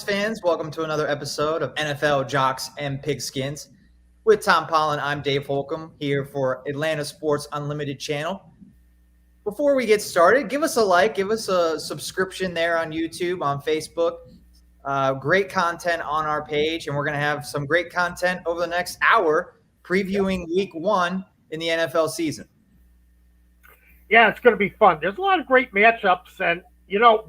fans, welcome to another episode of NFL Jocks and Pigskins. With Tom Pollen, I'm Dave Holcomb here for Atlanta Sports Unlimited channel. Before we get started, give us a like, give us a subscription there on YouTube, on Facebook. Great content on our page, and we're going to have some great content over the next hour previewing Week 1 in the NFL season. Yeah, it's going to be fun. There's a lot of great matchups, and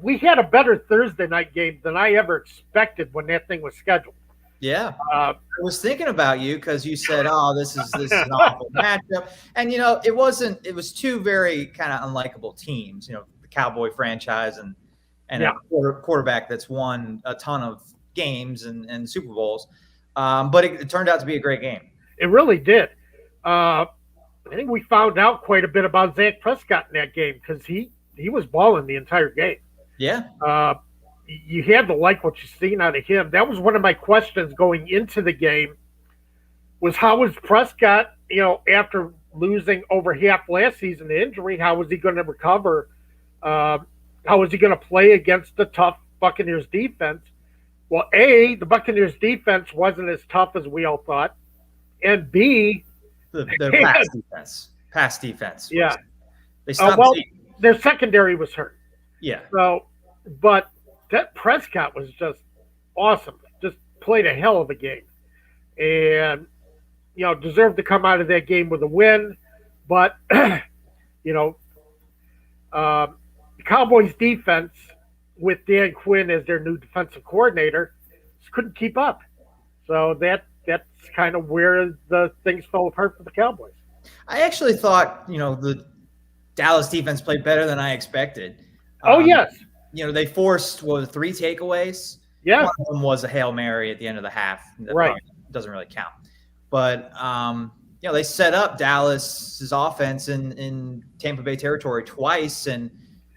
we had a better Thursday night game than I ever expected when that thing was scheduled. Yeah, I was thinking about you because you said, "Oh, this is an awful matchup," and it wasn't. It was two very kind of unlikable teams. The Cowboy franchise and a quarterback that's won a ton of games and Super Bowls. But it turned out to be a great game. It really did. I think we found out quite a bit about Dak Prescott in that game because he was balling the entire game. Yeah. You had to like what you've seen out of him. That was one of my questions going into the game was how was Prescott, after losing over half last season to injury, how was he going to recover? How was he going to play against the tough Buccaneers defense? Well, A, the Buccaneers defense wasn't as tough as we all thought. And B, the pass defense. Yeah. They stopped their secondary was hurt. Yeah. So, but that Prescott was just awesome. Just played a hell of a game. And, deserved to come out of that game with a win. But, the Cowboys defense with Dan Quinn as their new defensive coordinator just couldn't keep up. So that's kind of where the things fell apart for the Cowboys. I actually thought, the Dallas defense played better than I expected. Yes. They forced, 3 takeaways? Yeah. One of them was a Hail Mary at the end of the half. That right. Doesn't really count. But, they set up Dallas's offense in Tampa Bay territory twice, and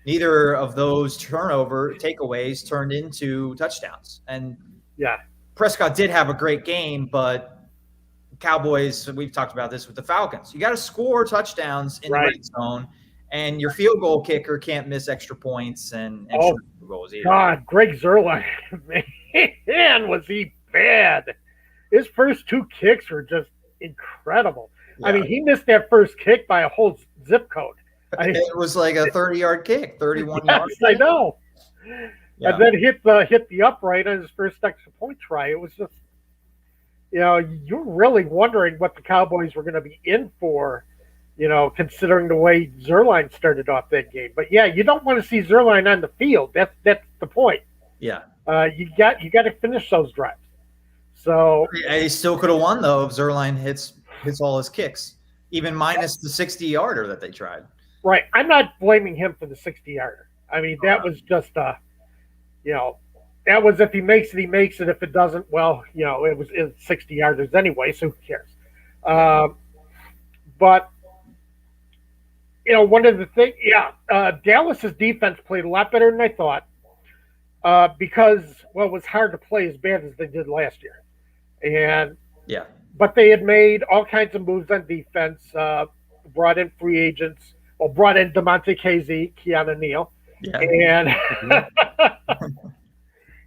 neither of those takeaways turned into touchdowns. And yeah, Prescott did have a great game, but Cowboys, we've talked about this with the Falcons. You got to score touchdowns in the red zone, and your field goal kicker can't miss extra points and field goals either. God, Greg Zuerlein, man, was he bad. His first 2 kicks were just incredible. Yeah. I mean, he missed that first kick by a whole zip code. It was like a 30-yard kick, 31-yard kick. I know. Yeah. And then hit the upright on his first extra point try. It was just, you're really wondering what the Cowboys were going to be in for, considering the way Zuerlein started off that game. But yeah, you don't want to see Zuerlein on the field. That's the point. Yeah. You got to finish those drives. So he still could have won though if Zuerlein hits all his kicks, even minus the 60-yarder that they tried. Right. I'm not blaming him for the 60-yarder. I mean, that was just that was if he makes it, he makes it. If it doesn't, well, it was 60-yarders anyway, so who cares? But one of the things, Dallas's defense played a lot better than I thought because, it was hard to play as bad as they did last year. And but they had made all kinds of moves on defense, brought in free agents, brought in DeMonte Casey, Keanu Neal, and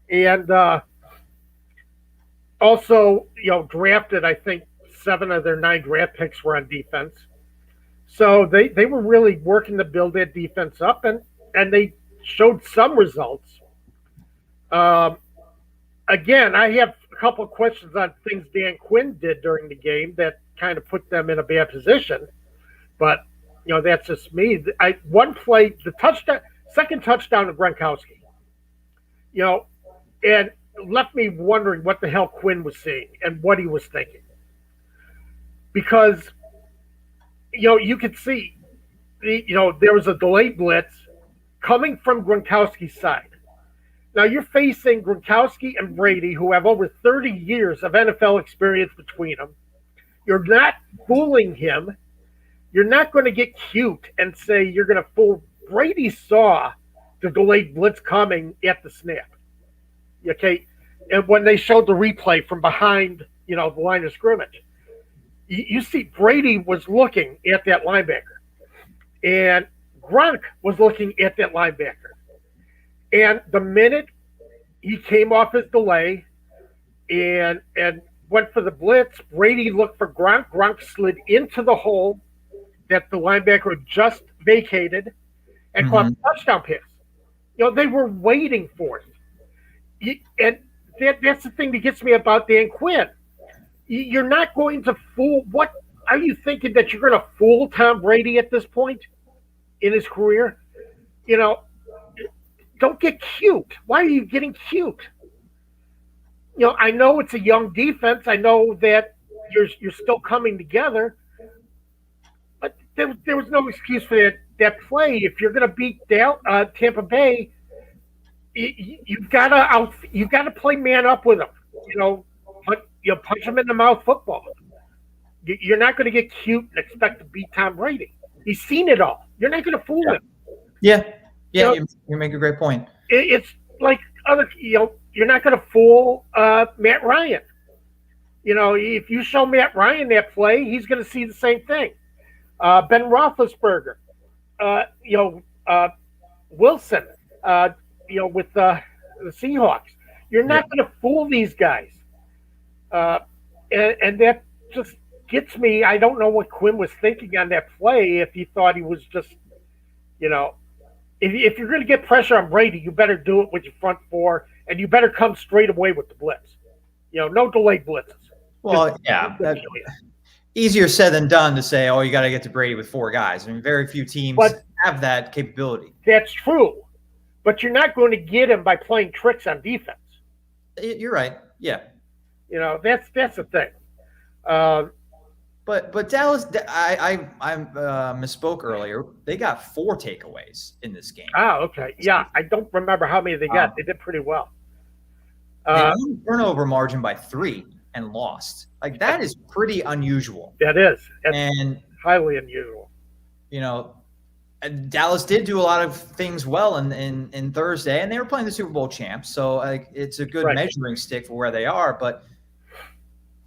and also drafted, I think 7 of their 9 draft picks were on defense. So they were really working to build that defense up, and they showed some results. Again, I have a couple of questions on things Dan Quinn did during the game that kind of put them in a bad position. But, that's just me. One play, the second touchdown to Gronkowski, and left me wondering what the hell Quinn was seeing and what he was thinking. Because, you could see, there was a delayed blitz coming from Gronkowski's side. Now you're facing Gronkowski and Brady, who have over 30 years of NFL experience between them. You're not fooling him. You're not going to get cute and say you're going to fool. Brady saw the delayed blitz coming at the snap. Okay? And when they showed the replay from behind, the line of scrimmage, you see Brady was looking at that linebacker. And Gronk was looking at that linebacker. And the minute he came off his delay and went for the blitz. Brady looked for Gronk. Gronk slid into the hole that the linebacker had just vacated and caught a touchdown pass. They were waiting for it. And that's the thing that gets me about Dan Quinn. You're not going to fool. What are you thinking, that you're going to fool Tom Brady at this point in his career? Don't get cute. Why are you getting cute? I know it's a young defense. I know that you're still coming together, but there was no excuse for that play. If you're going to beat Tampa Bay, you've got to play man up with them. Punch them in the mouth football. You're not going to get cute and expect to beat Tom Brady. He's seen it all. You're not going to fool him. Yeah. You make a great point. It's like you're not going to fool Matt Ryan. If you show Matt Ryan that play, he's going to see the same thing. Ben Roethlisberger, Wilson, with the Seahawks. You're not going to fool these guys. And that just gets me. I don't know what Quinn was thinking on that play, if he thought he was just, if you're going to get pressure on Brady, you better do it with your front four, and you better come straight away with the blitz. No delayed blitzes. Well, that's easier said than done to say, you got to get to Brady with four guys. I mean, very few teams have that capability. That's true. But you're not going to get him by playing tricks on defense. You're right. Yeah. That's the thing. But Dallas, I misspoke earlier. They got 4 takeaways in this game. Oh, okay. Yeah, I don't remember how many they got. They did pretty well. They won turnover margin by 3 and lost. Like, that is pretty unusual. That is. And highly unusual. Dallas did do a lot of things well in Thursday, and they were playing the Super Bowl champs, so it's a good measuring stick for where they are. But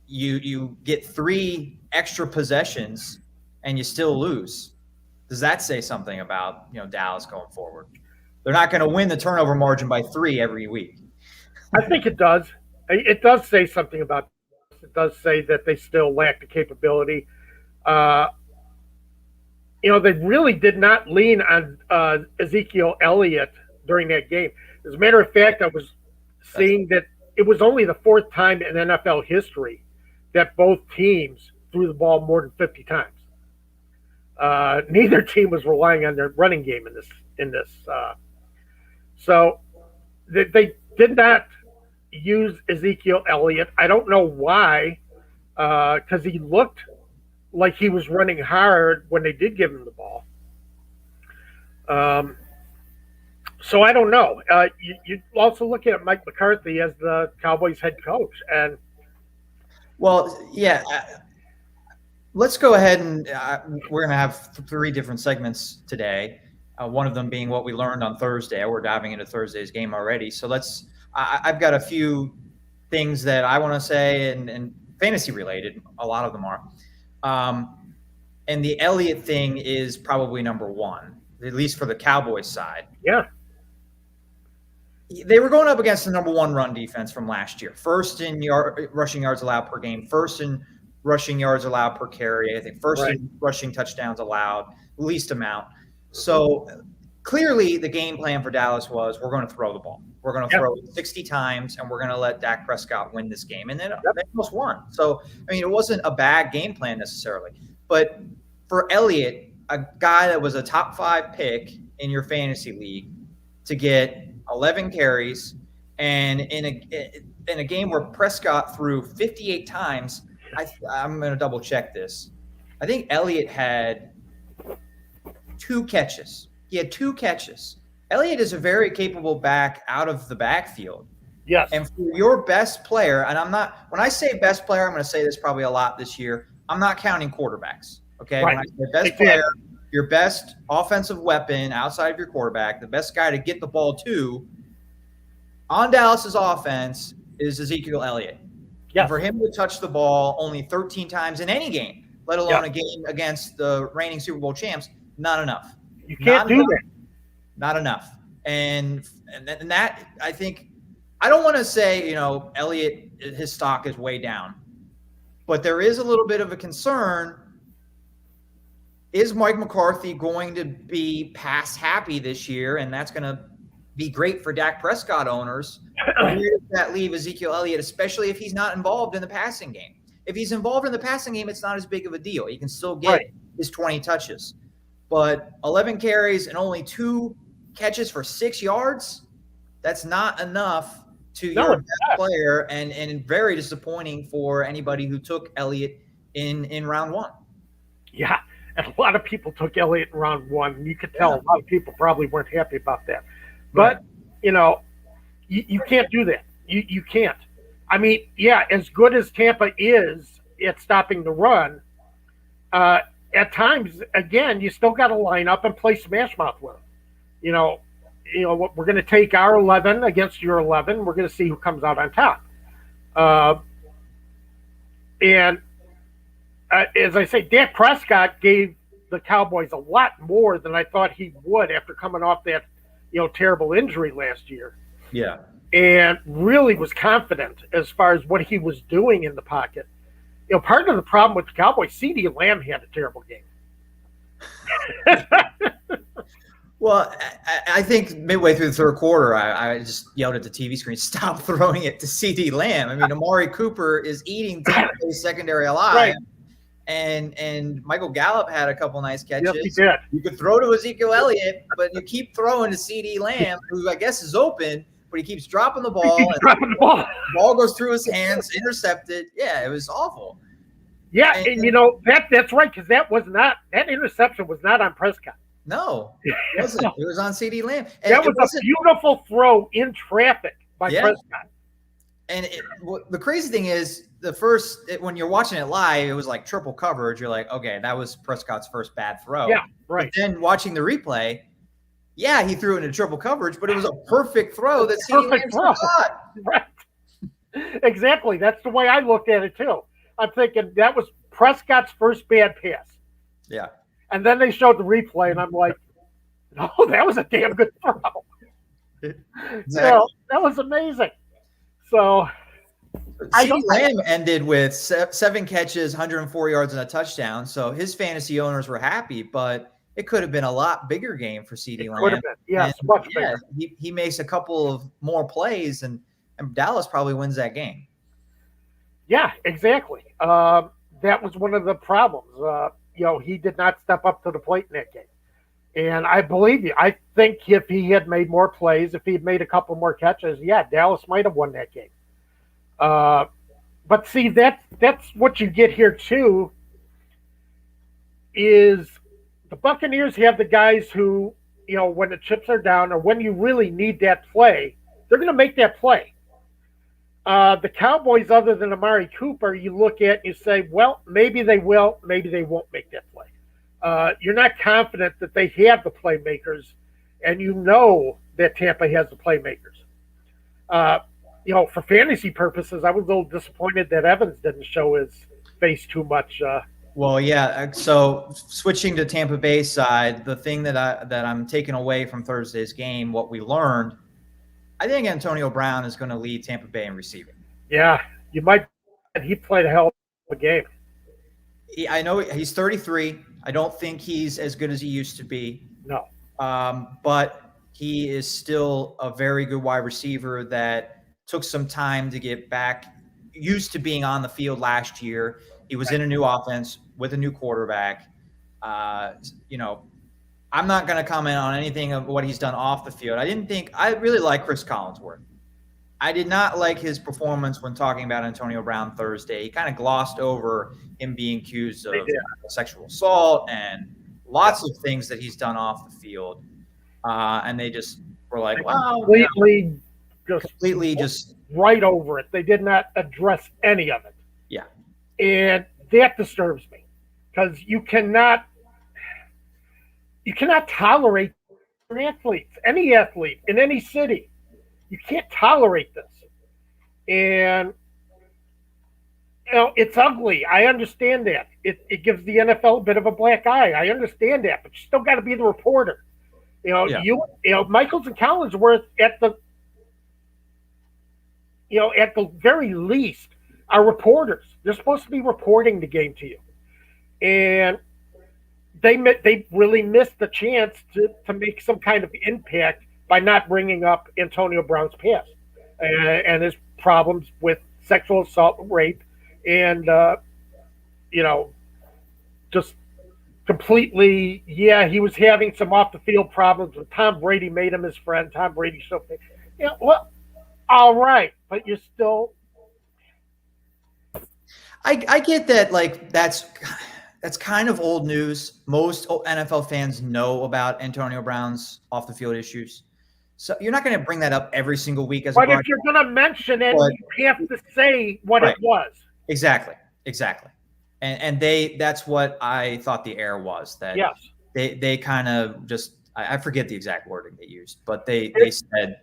you get 3 extra possessions and you still lose. Does that say something about Dallas going forward? They're not going to win the turnover margin by 3 every week. I think it does. It does say something about. It does say that they still lack the capability. They really did not lean on Ezekiel Elliott during that game. As a matter of fact, I was seeing that it was only the 4th time in NFL history that both teams threw the ball more than 50 times. Neither team was relying on their running game in this. So they did not use Ezekiel Elliott. I don't know why, because he looked like he was running hard when they did give him the ball. So I don't know. You also look at Mike McCarthy as the Cowboys head coach. And let's go ahead and we're going to have 3 different segments today. One of them being what we learned on Thursday. We're diving into Thursday's game already. So I've got a few things that I want to say and fantasy related. A lot of them are. And the Elliott thing is probably number 1, at least for the Cowboys side. Yeah. They were going up against the number 1 run defense from last year. First in rushing yards allowed per game, first in rushing yards allowed per carry, I think first in rushing touchdowns allowed, least amount. So clearly the game plan for Dallas was, we're going to throw the ball. We're going to throw it 60 times, and we're going to let Dak Prescott win this game. And then they almost won. So, it wasn't a bad game plan necessarily. But for Elliott, a guy that was a top 5 pick in your fantasy league, to get 11 carries, and in a game where Prescott threw 58 times, I'm going to double check this. I think Elliott had 2 catches. He had 2 catches. Elliott is a very capable back out of the backfield. Yes. And for your best player, and when I say best player, I'm going to say this probably a lot this year, I'm not counting quarterbacks. Okay. Right. When I say best player, your best offensive weapon outside of your quarterback, the best guy to get the ball to on Dallas's offense is Ezekiel Elliott. Yes. And for him to touch the ball only 13 times in any game, let alone a game against the reigning Super Bowl champs, not enough. You can't do that. Not enough. And that, I think, I don't want to say, Elliott, his stock is way down, but there is a little bit of a concern. Is Mike McCarthy going to be pass happy this year? And that's going to be great for Dak Prescott owners. Where does that leave Ezekiel Elliott, especially if he's not involved in the passing game? If he's involved in the passing game, it's not as big of a deal. He can still get his 20 touches. But 11 carries and only 2 catches for 6 yards, that's not enough to your best player, and very disappointing for anybody who took Elliott in round 1. Yeah, and a lot of people took Elliott in round 1. You could tell a lot of people probably weren't happy about that. But, you can't do that. You can't. I mean, as good as Tampa is at stopping the run, at times, again, you still got to line up and play smash mouth with them. We're going to take our 11 against your 11. We're going to see who comes out on top. And as I say, Dak Prescott gave the Cowboys a lot more than I thought he would after coming off that, terrible injury last year. Yeah. And really was confident as far as what he was doing in the pocket. Part of the problem with the Cowboys, CeeDee Lamb had a terrible game. Well, I think midway through the third quarter, I just yelled at the TV screen, stop throwing it to CeeDee Lamb. I mean, Amari Cooper is eating Tampa Bay's secondary alive. Right. And Michael Gallup had a couple nice catches. Yes, he did. You could throw to Ezekiel Elliott, but you keep throwing to CeeDee Lamb, who I guess is open, but he keeps dropping the ball. The ball goes through his hands, intercepted. Yeah, it was awful. Yeah, and that's right, because that interception was not on Prescott. No, it wasn't. It was on CeeDee Lamb. And that was a beautiful throw in traffic by Prescott. And the crazy thing is, when you're watching it live, it was like triple coverage. You're like, okay, that was Prescott's first bad throw. Yeah, right. But then watching the replay, he threw it into triple coverage, but it was a perfect throw that CeeDee Lamb caught. Right. Exactly. That's the way I looked at it too. I'm thinking that was Prescott's first bad pass. Yeah. And then they showed the replay, and I'm like, no, that was a damn good throw. Exactly. That was amazing. So CeeDee Lamb ended with 7 catches, 104 yards, and a touchdown. So his fantasy owners were happy, but it could have been a lot bigger game for CeeDee Lamb. Could have been, yes, much bigger. He makes a couple of more plays, and Dallas probably wins that game. Yeah, exactly. That was one of the problems. He did not step up to the plate in that game. And I believe you. I think if he had made more plays, if he had made a couple more catches, Dallas might have won that game. But see, that's what you get here too, is the Buccaneers have the guys who, when the chips are down or when you really need that play, they're going to make that play. The Cowboys, other than Amari Cooper, you look at and you say, well, maybe they will, maybe they won't make that play. You're not confident that they have the playmakers, and that Tampa has the playmakers. For fantasy purposes, I was a little disappointed that Evans didn't show his face too much. Well, yeah. So switching to Tampa Bay side, the thing that I'm taking away from Thursday's game, what we learned, I think Antonio Brown is going to lead Tampa Bay in receiving. Yeah, you might. He played a hell of a game. I know he's 33. I don't think he's as good as he used to be. No. But he is still a very good wide receiver that took some time to get back used to being on the field last year. He was in a new offense with a new quarterback. I'm not going to comment on anything of what he's done off the field. I really like Chris Collinsworth. I did not like his performance when talking about Antonio Brown Thursday. He kind of glossed over him being accused of sexual assault and lots of things that he's done off the field. And they just were like, wow. Completely just right over it. They did not address any of it. Yeah. And that disturbs me because you cannot tolerate athletes, any athlete in any city. You can't tolerate this. And, it's ugly. I understand that. It gives the NFL a bit of a black eye. I understand that, but you still got to be the reporter. Michaels and Collinsworth at the very least, are reporters. They're supposed to be reporting the game to you, and they really missed the chance to make some kind of impact by not bringing up Antonio Brown's past and his problems with sexual assault, rape, and just completely. Yeah, he was having some off the field problems, but Tom Brady made him his friend. Tom Brady so, well, all right, but you're still. I get that, like, that's kind of old news. Most NFL fans know about Antonio Brown's off the field issues, so you're not going to bring that up every single week as. But if you're going to mention it, you have to say what it was. Exactly, and that's what I thought the error was. That yes, they kind of just, I forget the exact wording they used, but they said.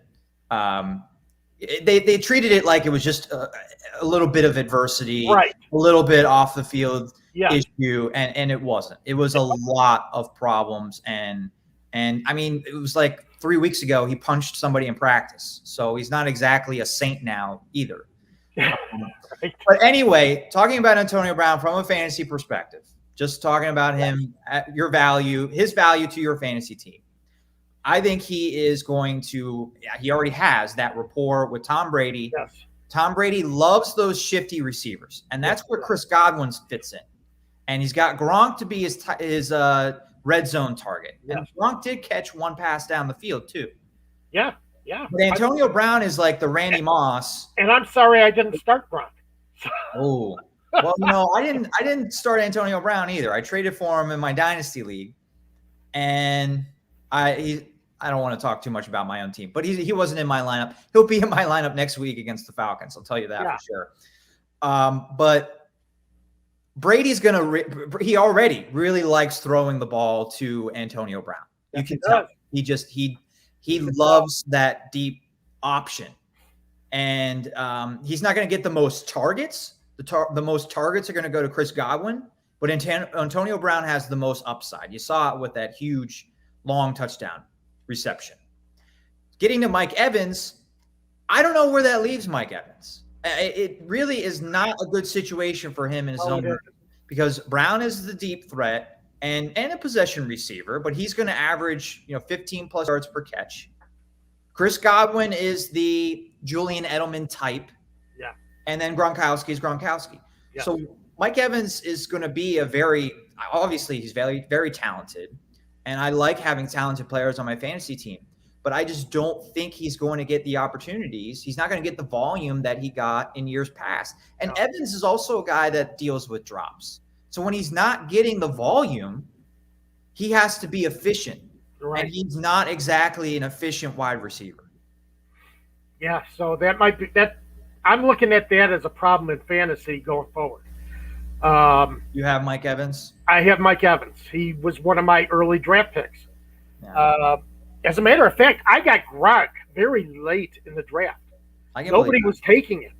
They treated it like it was just a little bit of adversity, right. A little bit off the field issue, and it wasn't. It was a lot of problems, and I mean, it was like 3 weeks ago he punched somebody in practice, so he's not exactly a saint now either. Right. But anyway, talking about Antonio Brown from a fantasy perspective, just talking about him, his value to your fantasy team. I think he is going to – he already has that rapport with Tom Brady. Yes. Tom Brady loves those shifty receivers, and that's where Chris Godwin fits in. And he's got Gronk to be his red zone target. Yes. And Gronk did catch one pass down the field too. Yeah. But Antonio Brown is like the Randy Moss. And I'm sorry I didn't start Gronk. Oh. Well, no, I didn't start Antonio Brown either. I traded for him in my dynasty league, and I don't want to talk too much about my own team, but he wasn't in my lineup. He'll be in my lineup next week against the Falcons. I'll tell you that for sure. But Brady's he already really likes throwing the ball to Antonio Brown. You can tell he loves that deep option, and he's not going to get the most targets. The most targets are going to go to Chris Godwin, but Antonio Brown has the most upside. You saw it with that huge long touchdown reception. Getting to Mike Evans, I don't know where that leaves Mike Evans. It really is not a good situation for him in his own, because Brown is the deep threat and a possession receiver, but he's going to average 15 plus yards per catch. Chris Godwin is the Julian Edelman type. Yeah. And then Gronkowski is Gronkowski. Yeah. So Mike Evans is going to be obviously he's very, very talented. And I like having talented players on my fantasy team, but I just don't think he's going to get the opportunities. He's not going to get the volume that he got in years past. And Evans is also a guy that deals with drops. So when he's not getting the volume, he has to be efficient. Right. And he's not exactly an efficient wide receiver. Yeah, so that might be that. I'm looking at that as a problem in fantasy going forward. You have Mike Evans? I have Mike Evans. He was one of my early draft picks. Yeah. As a matter of fact, I got Gronk very late in the draft. Nobody was taking it.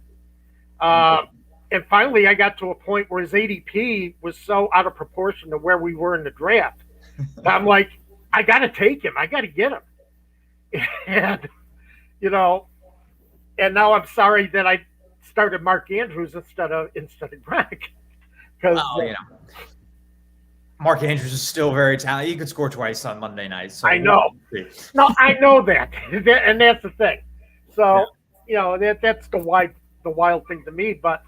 And finally, I got to a point where his ADP was so out of proportion to where we were in the draft. I'm like, I got to take him. I got to get him. And, and now I'm sorry that I started Mark Andrews instead of Gronk. Because Mark Andrews is still very talented. He could score twice on Monday night. So I know. No, I know that, and that's the thing. So that's the wild thing to me. But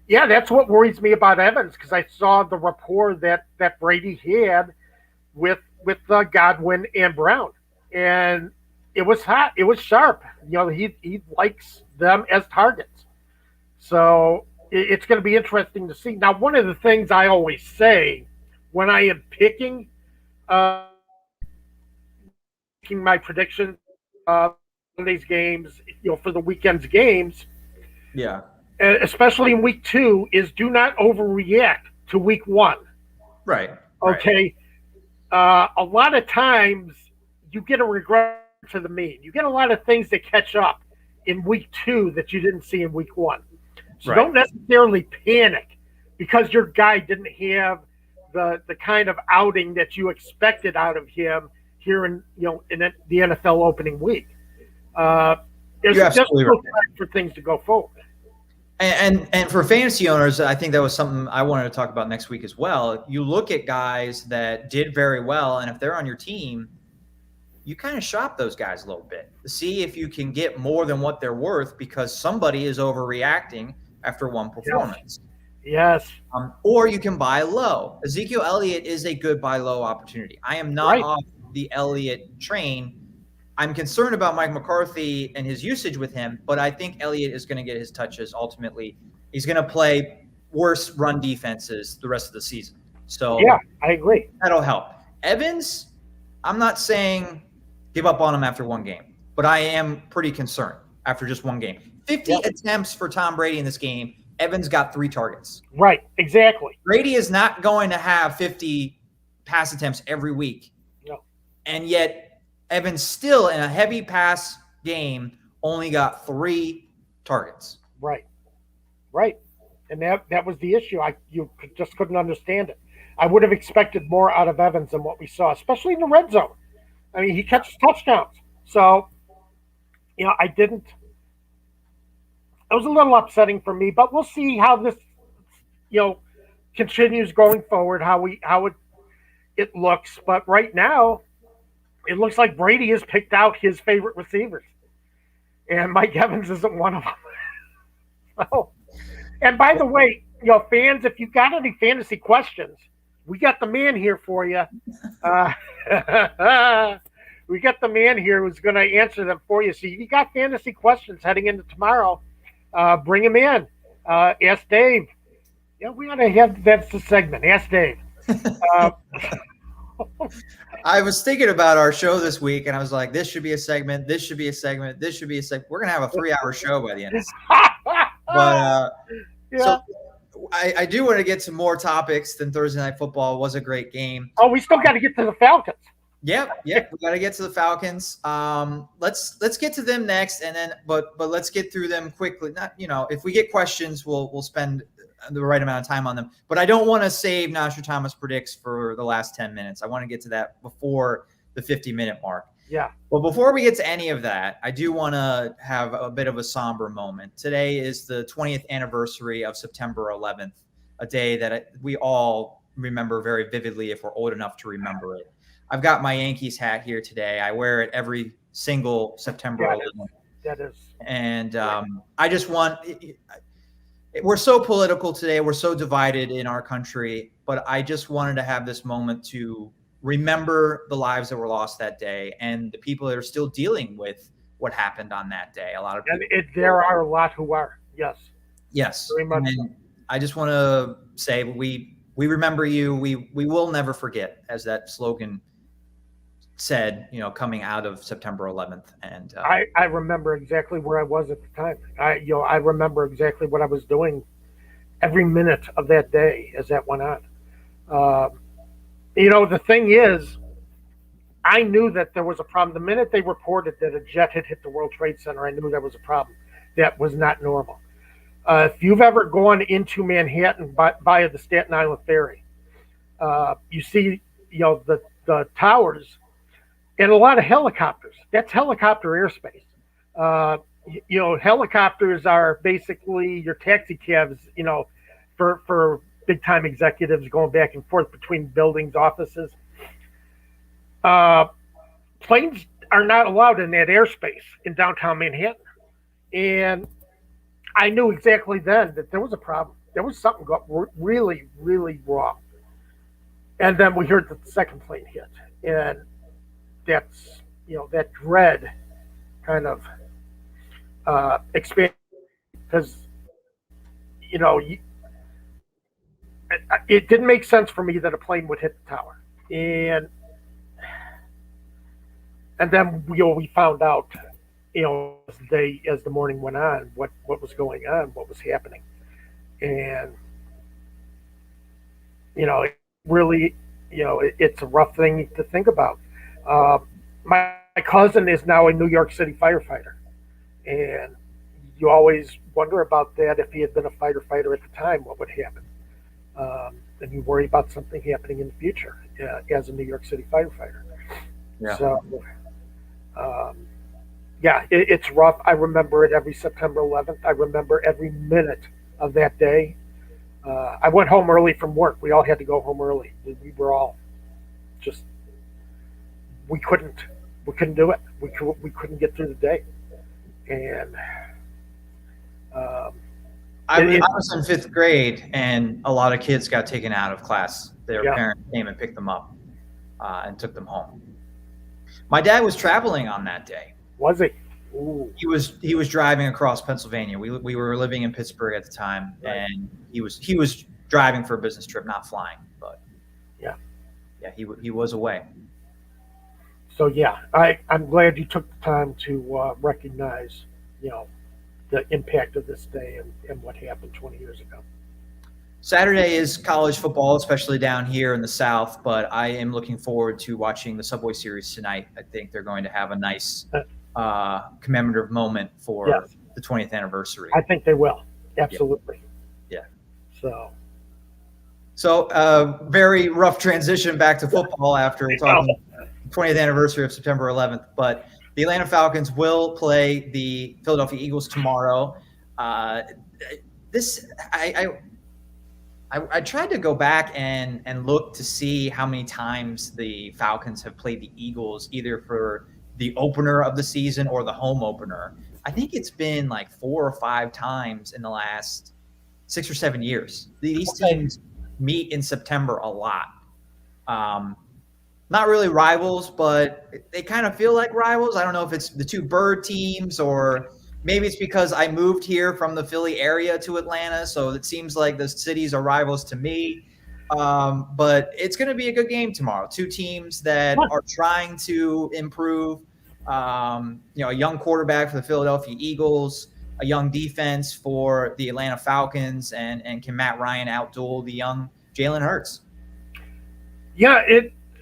yeah, that's what worries me about Evans, because I saw the rapport that Brady had with Godwin and Brown, and it was hot. It was sharp. He likes them as targets. So it's going to be interesting to see. Now, one of the things I always say when I am picking my predictions Monday's games, for the weekend's games, especially in week 2, is do not overreact to week 1. Right. Okay. A lot of times you get a regret to the mean. You get a lot of things that catch up in week 2 that you didn't see in week 1. So don't necessarily panic because your guy didn't have the kind of outing that you expected out of him here in the NFL opening week. You're absolutely right. Time for things to go forward. And for fantasy owners, I think that was something I wanted to talk about next week as well. You look at guys that did very well, and if they're on your team, you kind of shop those guys a little bit to see if you can get more than what they're worth because somebody is overreacting after one performance. Yes. Or you can buy low. Ezekiel Elliott is a good buy low opportunity. I am not off the Elliott train. I'm concerned about Mike McCarthy and his usage with him, but I think Elliott is going to get his touches ultimately. He's going to play worse run defenses the rest of the season. So yeah, I agree. That'll help. Evans, I'm not saying give up on him after one game, but I am pretty concerned after just one game. 50 attempts for Tom Brady in this game. Evans got 3 targets. Right, exactly. Brady is not going to have 50 pass attempts every week. No. And yet Evans still in a heavy pass game only got 3 targets. Right. And that was the issue. You just couldn't understand it. I would have expected more out of Evans than what we saw, especially in the red zone. I mean, he catches touchdowns. So, I didn't. It was a little upsetting for me, but we'll see how this, continues going forward, how it looks. But right now, it looks like Brady has picked out his favorite receivers, and Mike Evans isn't one of them. Oh, and by the way, fans, if you've got any fantasy questions, we got the man here for you. We got the man here who's going to answer them for you. So if you got fantasy questions heading into tomorrow, bring him in. Ask Dave. Yeah, we ought to have that's the segment. Ask Dave. I was thinking about our show this week, and I was like, this should be a segment. This should be a segment. This should be a segment. We're going to have a 3-hour show by the end of this. But so I do want to get to more topics than Thursday Night Football. It was a great game. Oh, we still got to get to the Falcons. Yep. We got to get to the Falcons. Let's get to them next, and then but let's get through them quickly. Not if we get questions, we'll spend the right amount of time on them. But I don't want to save Nostradamus Predicts for the last 10 minutes. I want to get to that before the 50-minute mark. Yeah. Well, before we get to any of that, I do want to have a bit of a somber moment. Today is the 20th anniversary of September 11th, a day that we all remember very vividly if we're old enough to remember it. I've got my Yankees hat here today. I wear it every single September 11th. That is. And I just want – we're so political today. We're so divided in our country. But I just wanted to have this moment to remember the lives that were lost that day and the people that are still dealing with what happened on that day. A lot of people. And there are a lot who are. Yes. Yes. Very much. And I just want to say we remember you. We will never forget, as that slogan said, coming out of September 11th. And I remember exactly where I was at the time. I remember exactly what I was doing every minute of that day as that went on. The thing is, I knew that there was a problem. The minute they reported that a jet had hit the World Trade Center, I knew there was a problem. That was not normal. If you've ever gone into Manhattan via the Staten Island Ferry, you see, the towers and a lot of helicopters. That's helicopter airspace. Helicopters are basically your taxi cabs, for big time executives going back and forth between buildings, offices. Planes are not allowed in that airspace in downtown Manhattan. And I knew exactly then that there was a problem. There was something really, really wrong. And then we heard that the second plane hit. And that's, that dread kind of expanded because, it didn't make sense for me that a plane would hit the tower. And then, we found out, as the morning went on, what was going on, what was happening. And, it really, it's a rough thing to think about. My cousin is now a New York City firefighter, and you always wonder about that. If he had been a fighter at the time, what would happen? And you worry about something happening in the future as a New York City firefighter. Yeah. So, Yeah, it's rough. I remember it every September 11th. I remember every minute of that day. I went home early from work. We all had to go home early. We were all just we couldn't we couldn't do it. We couldn't get through the day, and um, I was in fifth grade, and a lot of kids got taken out of class. Their yeah, parents came and picked them up and took them home. My dad was traveling on that day. was it? Ooh, He was driving across Pennsylvania. We were living in Pittsburgh at the time, right. and he was driving for a business trip, not flying. But Yeah. yeah, he was away. So yeah, I'm glad you took the time to recognize, you know, the impact of this day and what happened 20 years ago. Saturday is college football, especially down here in the South. But I am looking forward to watching the Subway Series tonight. I think they're going to have a nice commemorative moment for Yes, the 20th anniversary. I think they will. Absolutely. Yeah. So, So, very rough transition back to football after talking 20th anniversary of September 11th. But the Atlanta Falcons will play the Philadelphia Eagles tomorrow. Uh, this I tried to go back and look to see how many times the Falcons have played the Eagles, either for the opener of the season or the home opener. I think it's been like 4 or 5 times in the last 6 or 7 years. These teams meet in September a lot. Not really rivals, but they kind of feel like rivals. I don't know if it's the two bird teams, or maybe it's because I moved here from the Philly area to Atlanta, so it seems like the cities are rivals to me. But it's going to be a good game tomorrow. Two teams that are trying to improve. A young quarterback for the Philadelphia Eagles, a young defense for the Atlanta Falcons, and can Matt Ryan outduel the young Jalen Hurts? yeah,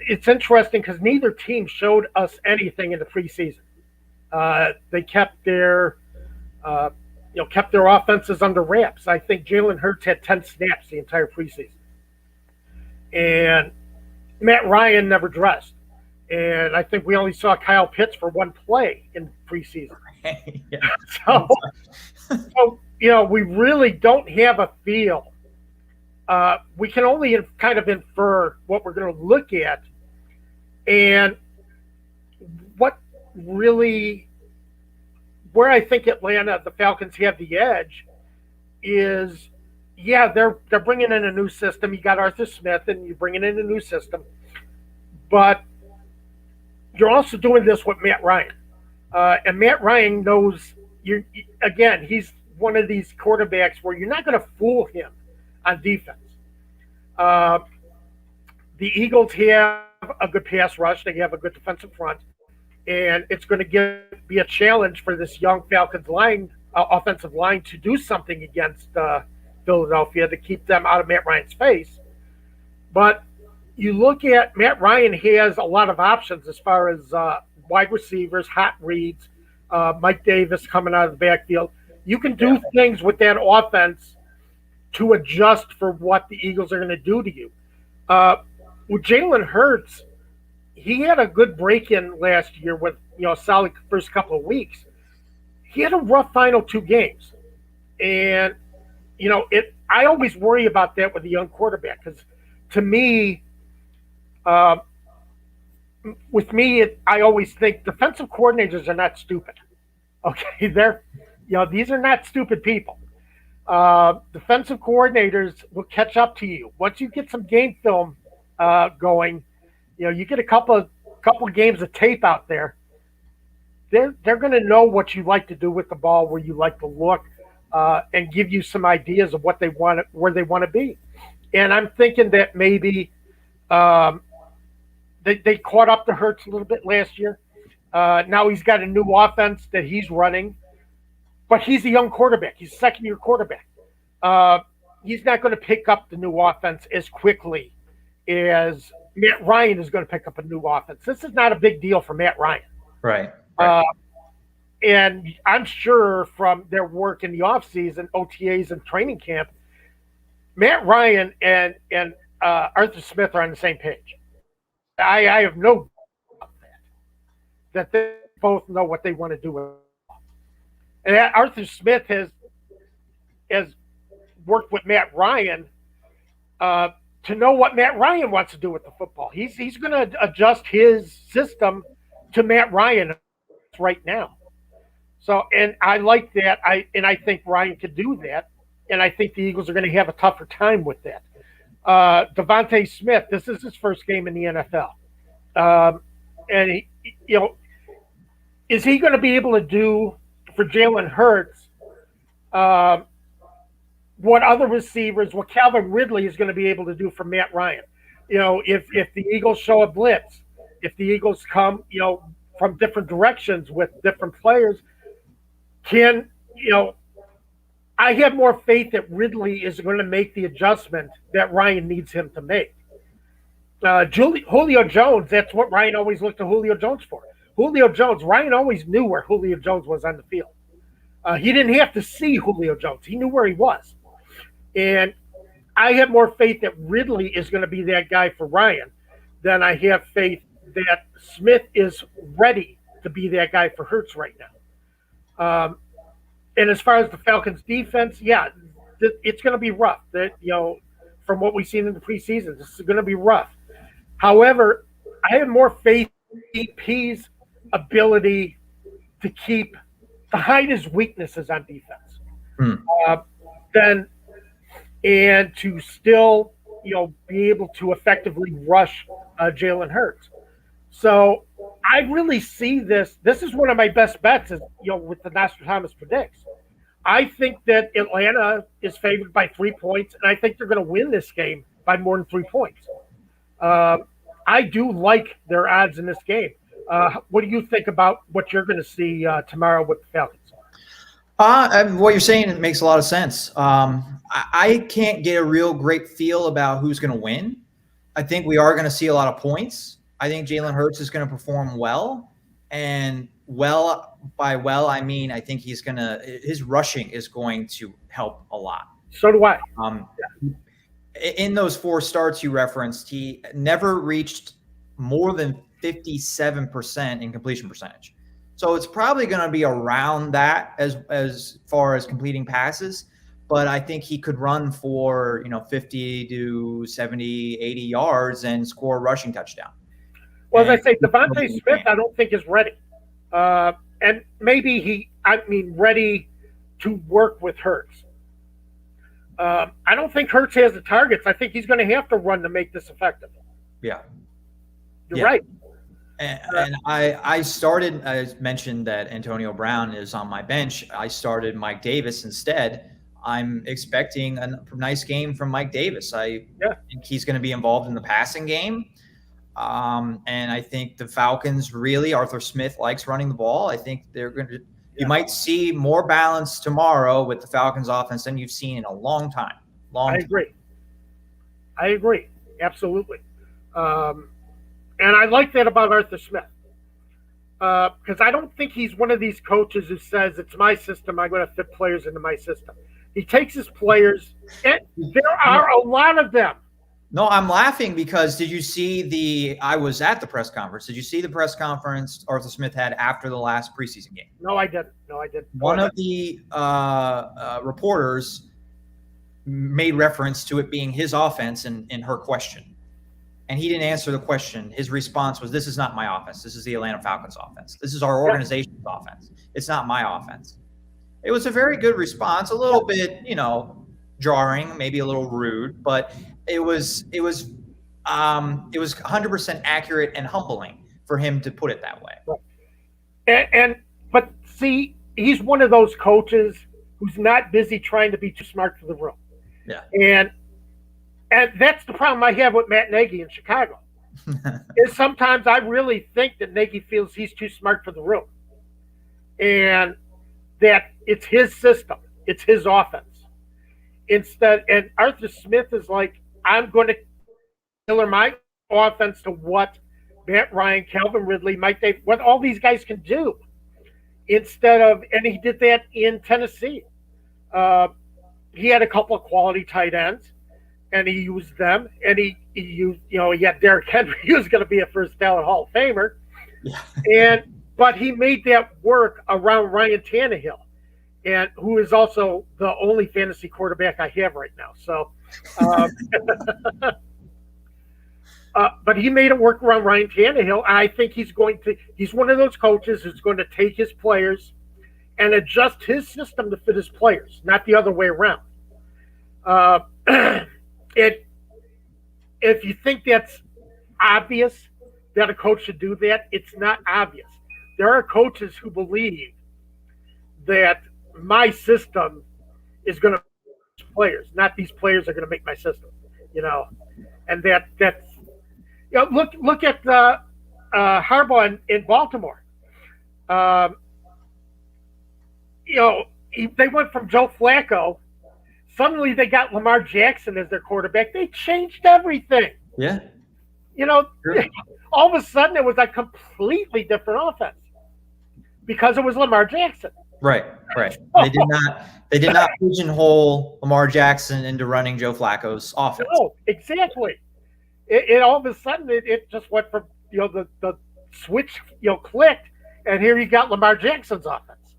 it's interesting because neither team showed us anything in the preseason. They kept their kept their offenses under wraps. I think Jalen Hurts had 10 snaps the entire preseason, and Matt Ryan never dressed. And I think we only saw Kyle Pitts for one play in preseason. Yeah. So we really don't have a feel. We can only kind of infer what we're going to look at, and what really, where I think Atlanta, the Falcons have the edge, is they're bringing in a new system. You got Arthur Smith, and you're bringing in a new system, but you're also doing this with Matt Ryan, and Matt Ryan knows you. Again, he's one of these quarterbacks where you're not going to fool him on defense. The Eagles have a good pass rush. They have a good defensive front, and it's going to be a challenge for this young Falcons offensive line to do something against Philadelphia to keep them out of Matt Ryan's face. But you look at Matt Ryan has a lot of options as far as wide receivers, hot reads, Mike Davis coming out of the backfield. You can do things with that offense to adjust for what the Eagles are going to do to you. With Jalen Hurts, he had a good break-in last year with a solid first couple of weeks. He had a rough final 2 games, and I always worry about that with a young quarterback because, to me, I always think defensive coordinators are not stupid. Okay, these are not stupid people. Defensive coordinators will catch up to you once you get some game film going. You get a couple games of tape out there. They're going to know what you like to do with the ball, where you like to look, and give you some ideas of what they want, where they want to be. And I'm thinking that maybe they caught up to Hurts a little bit last year. Now he's got a new offense that he's running, but he's a young quarterback. He's a second-year quarterback. He's not going to pick up the new offense as quickly as Matt Ryan is going to pick up a new offense. This is not a big deal for Matt Ryan. Right. And I'm sure from their work in the offseason, OTAs and training camp, Matt Ryan and Arthur Smith are on the same page. I have no doubt that both know what they want to do with it. And Arthur Smith has worked with Matt Ryan to know what Matt Ryan wants to do with the football. He's going to adjust his system to Matt Ryan right now. So, and I like that. I think Ryan could do that. And I think the Eagles are going to have a tougher time with that. Devontae Smith, this is his first game in the NFL. And he, is he going to be able to do for Jalen Hurts what other receivers, what Calvin Ridley is going to be able to do for Matt Ryan? If the Eagles show a blitz, if the Eagles come, from different directions with different players, I have more faith that Ridley is going to make the adjustment that Ryan needs him to make. Julio Jones, that's what Ryan always looked to Julio Jones for. Julio Jones, Ryan always knew where Julio Jones was on the field. He didn't have to see Julio Jones. He knew where he was. And I have more faith that Ridley is going to be that guy for Ryan than I have faith that Smith is ready to be that guy for Hurts right now. And as far as the Falcons defense, yeah, it's going to be rough. From what we've seen in the preseason, this is going to be rough. However, I have more faith in AP's ability to hide his weaknesses on defense, and to still, be able to effectively rush Jalen Hurts. So I really see this. This is one of my best bets, is with the Nostradamus predicts. I think that Atlanta is favored by 3 points, and I think they're going to win this game by more than 3 points. I do like their odds in this game. What do you think about what you're going to see tomorrow with the Falcons? What you're saying makes a lot of sense. I can't get a real great feel about who's going to win. I think we are going to see a lot of points. I think Jalen Hurts is going to perform well, and I mean I think his rushing is going to help a lot. So do I. In those 4 starts you referenced, he never reached more than 57% in completion percentage. So it's probably going to be around that as far as completing passes. But I think he could run for 50 to 70, 80 yards and score a rushing touchdown. Well, as I say, Devontae Smith, I don't think is ready. And maybe ready to work with Hurts. I don't think Hurts has the targets. I think he's going to have to run to make this effective. Yeah. You're right. And I started, I mentioned that Antonio Brown is on my bench. I started Mike Davis instead. I'm expecting a nice game from Mike Davis. I think he's going to be involved in the passing game. And I think the Falcons really, Arthur Smith likes running the ball. I think they're going to, you might see more balance tomorrow with the Falcons offense than you've seen in a long time. I agree. Absolutely. And I like that about Arthur Smith. Because I don't think he's one of these coaches who says, it's my system, I'm going to fit players into my system. He takes his players, and there are a lot of them. No, I'm laughing because did you see I was at the press conference. Did you see the press conference Arthur Smith had after the last preseason game? No, I didn't. One of the reporters made reference to it being his offense in her question. And he didn't answer the question. His response was, this is not my offense. This is the Atlanta Falcons offense. This is our organization's offense. It's not my offense. It was a very good response, a little bit, jarring, maybe a little rude, but it was 100% accurate and humbling for him to put it that way. But see, he's one of those coaches who's not busy trying to be too smart for the room. Yeah. And that's the problem I have with Matt Nagy in Chicago. Is sometimes I really think that Nagy feels he's too smart for the room. And that it's his system. It's his offense. And Arthur Smith is like, I'm going to tailor my offense to what Matt Ryan, Calvin Ridley, Mike Davis, what all these guys can do. And he did that in Tennessee. He had a couple of quality tight ends, and he used them. And he used, he had Derrick Henry, who was going to be a first ballot Hall of Famer. Yeah. but he made that work around Ryan Tannehill, and who is also the only fantasy quarterback I have right now. So, but he made it work around Ryan Tannehill. And I think he's one of those coaches who's going to take his players and adjust his system to fit his players, not the other way around. If you think that's obvious that a coach should do that, it's not obvious. There are coaches who believe that my system is going to make players, not these players are going to make my system, and that's look at Harbaugh in Baltimore. They went from Joe Flacco. Suddenly they got Lamar Jackson as their quarterback. They changed everything. Yeah. Sure. All of a sudden it was a completely different offense because it was Lamar Jackson. Right. They did not pigeonhole Lamar Jackson into running Joe Flacco's offense. No, exactly. It all of a sudden it just went from the switch clicked, and here you got Lamar Jackson's offense,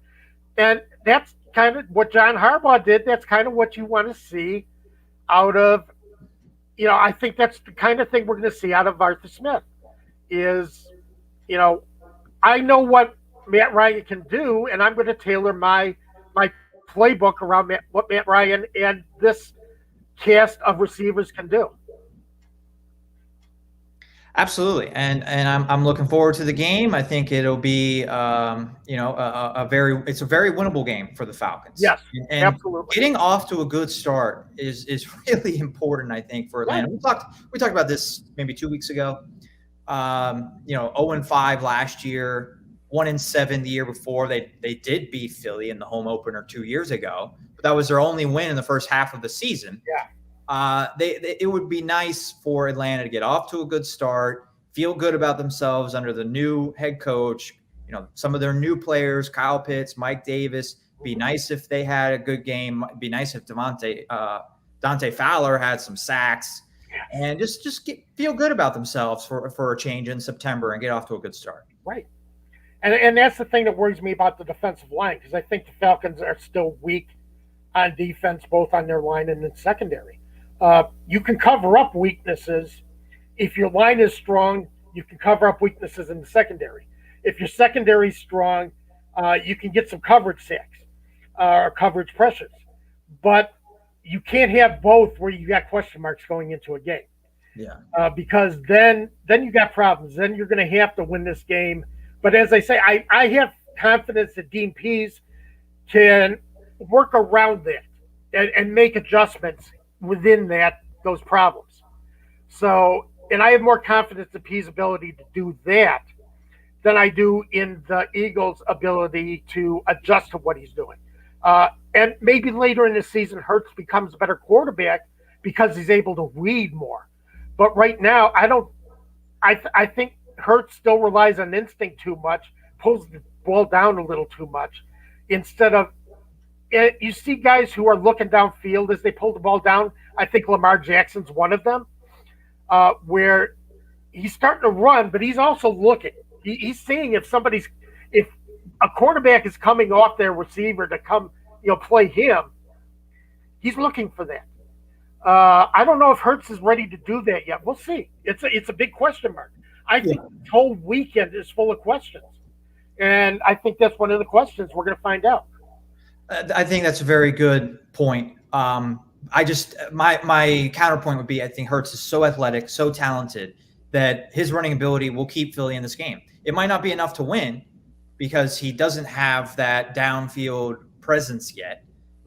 and that's kind of what John Harbaugh did. That's kind of what you want to see out of. I think that's the kind of thing we're going to see out of Arthur Smith. Is I know what Matt Ryan can do, and I'm going to tailor my playbook around what Matt Ryan and this cast of receivers can do. Absolutely, and I'm looking forward to the game. I think it'll be it's a very winnable game for the Falcons. Yes, and absolutely. Getting off to a good start is really important, I think, for Atlanta. Yeah. We talked about this maybe 2 weeks ago. 0-5 last year, 1-7 the year before. They did beat Philly in the home opener 2 years ago, but that was their only win in the first half of the season. Yeah. It would be nice for Atlanta to get off to a good start, feel good about themselves under the new head coach. Some of their new players, Kyle Pitts, Mike Davis. Be nice if they had a good game. Be nice if Dante Fowler had some sacks, and just feel good about themselves for a change in September and get off to a good start. Right, and that's the thing that worries me about the defensive line, because I think the Falcons are still weak on defense, both on their line and in secondary. You can cover up weaknesses. If your line is strong, you can cover up weaknesses in the secondary. If your secondary is strong, you can get some coverage sacks or coverage pressures. But you can't have both where you got question marks going into a game. Yeah. Because then you got problems. Then you're going to have to win this game. But as I say, I have confidence that Dean Pease can work around that and make adjustments within those problems. So, and I have more confidence in Pease' ability to do that than I do in the Eagles' ability to adjust to what he's doing. And maybe later in the season, Hurts becomes a better quarterback because he's able to read more. But right now, I think Hurts still relies on instinct too much, pulls the ball down a little too much, instead of. You see guys who are looking downfield as they pull the ball down. I think Lamar Jackson's one of them, where he's starting to run, but he's also looking. He's seeing if a quarterback is coming off their receiver to come, play him. He's looking for that. I don't know if Hurts is ready to do that yet. We'll see. It's a big question mark. I think the whole weekend is full of questions, and I think that's one of the questions we're going to find out. I think that's a very good point. My counterpoint would be, I think Hurts is so athletic, so talented that his running ability will keep Philly in this game. It might not be enough to win because he doesn't have that downfield presence yet.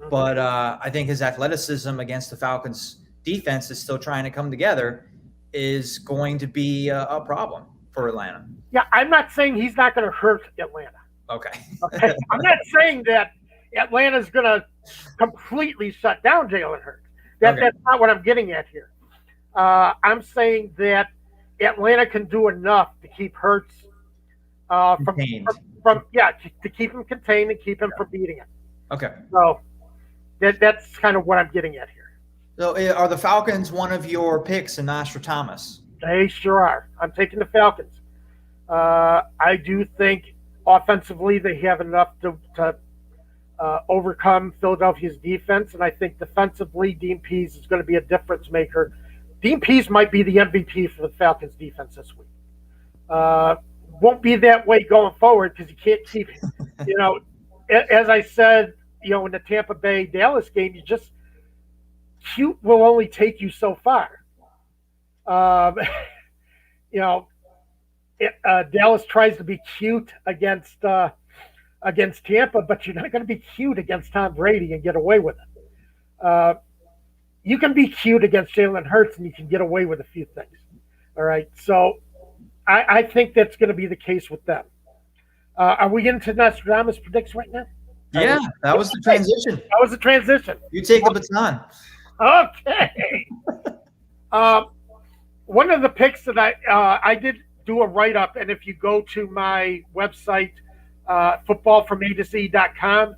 But I think his athleticism against the Falcons defense is still trying to come together is going to be a problem for Atlanta. Yeah, I'm not saying he's not going to hurt Atlanta. Okay. I'm not saying that Atlanta's going to completely shut down Jalen Hurts. That's not what I'm getting at here. I'm saying that Atlanta can do enough to keep Hurts to keep him contained and keep him from beating him. Okay. So that's kind of what I'm getting at here. So are the Falcons one of your picks in Nostradamus? They sure are. I'm taking the Falcons. I do think offensively, they have enough to overcome Philadelphia's defense, and I think defensively, Dean Pease is going to be a difference maker. Dean Pease might be the MVP for the Falcons defense this week. Won't be that way going forward because you can't keep, as I said, in the Tampa Bay Dallas game, cute will only take you so far. Dallas tries to be cute against Tampa, but you're not going to be cute against Tom Brady and get away with it. You can be cute against Jalen Hurts and you can get away with a few things. All right. So I think that's going to be the case with them. Are we into Nostradamus predicts right now? Yeah, that was the transition. That was the transition. You take the baton. Okay. One of the picks that I did do a write-up, and if you go to my website, footballfromatoz.com,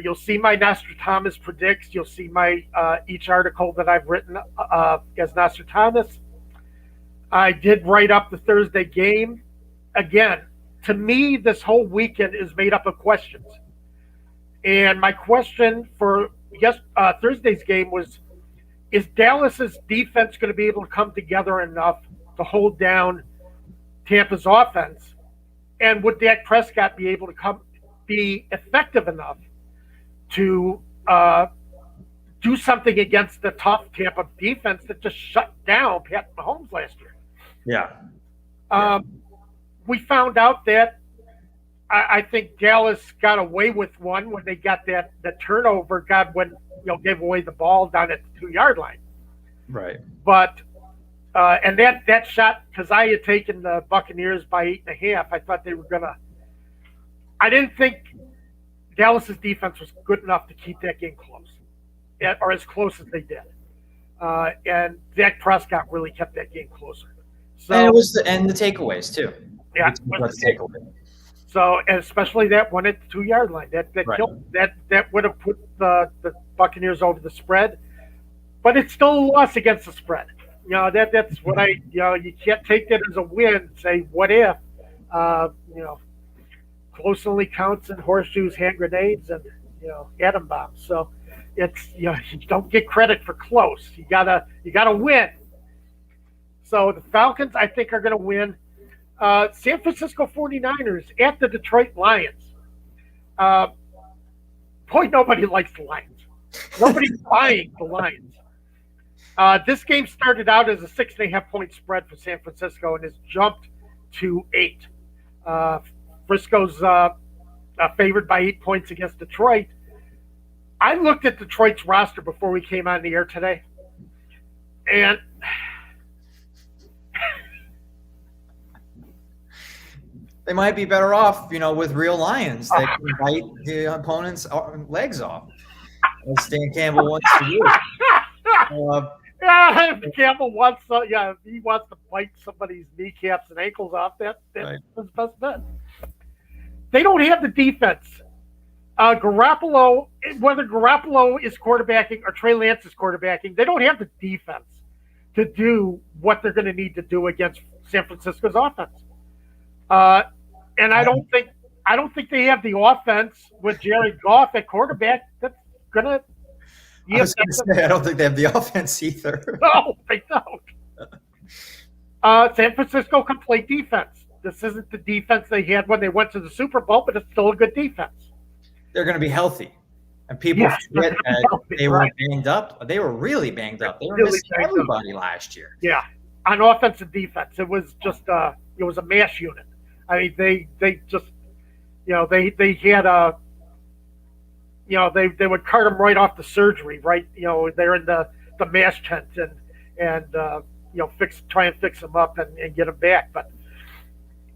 you'll see my Nostradamus predicts. You'll see my each article that I've written as Nostradamus. I did write up the Thursday game. Again, to me, this whole weekend is made up of questions. And my question for Thursday's game was, is Dallas's defense going to be able to come together enough to hold down Tampa's offense? And would Dak Prescott be able to be effective enough to do something against the tough Tampa defense that just shut down Pat Mahomes last year? Yeah. We found out that I think Dallas got away with one when they got the turnover. Godwin, gave away the ball down at the 2-yard line. Right. But and that shot, because I had taken the Buccaneers by 8.5, I thought they were gonna. I didn't think Dallas's defense was good enough to keep that game close, or as close as they did. And Dak Prescott really kept that game closer. So, and it was the takeaways too. Yeah, so, and especially that one at the 2-yard line, that right. killed, that would have put the Buccaneers over the spread, but it's still a loss against the spread. That's what you can't take that as a win and say, what if, close only counts in horseshoes, hand grenades, and, atom bombs. So it's, you don't get credit for close. You gotta win. So the Falcons, I think, are going to win. San Francisco 49ers at the Detroit Lions. Boy, nobody likes the Lions. Nobody's buying the Lions. This game started out as a 6.5-point spread for San Francisco and has jumped to 8. Frisco's favored by 8 points against Detroit. I looked at Detroit's roster before we came on the air today, and they might be better off, with real lions that can bite the opponent's legs off, as Stan Campbell wants to do. Campbell wants he wants to bite somebody's kneecaps and ankles off. That's right. His best bet. They don't have the defense. Garoppolo, whether Garoppolo is quarterbacking or Trey Lance is quarterbacking, they don't have the defense to do what they're going to need to do against San Francisco's offense. And I don't think they have the offense with Jared Goff at quarterback that's gonna. I was going to say, I don't think they have the offense either. No, they don't. San Francisco can play defense. This isn't the defense they had when they went to the Super Bowl, but it's still a good defense. They're going to be healthy. And people forget that they were banged up. They were really banged up. They were missing everybody last year. Yeah. On offense and defense, it was just it was a mash unit. I mean, they just, they had they would cart them right off the surgery, right? They're in the mash tent and try and fix them up and get them back. But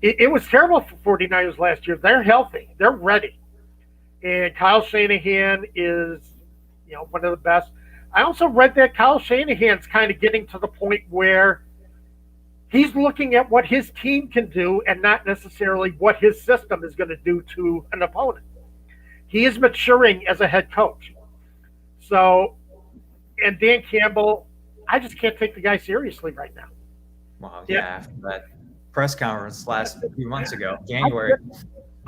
it was terrible for 49ers last year. They're healthy. They're ready. And Kyle Shanahan is, one of the best. I also read that Kyle Shanahan's kind of getting to the point where he's looking at what his team can do and not necessarily what his system is going to do to an opponent. He is maturing as a head coach. So, and Dan Campbell, I just can't take the guy seriously right now. Wow, yeah, after that press conference last few months ago, January.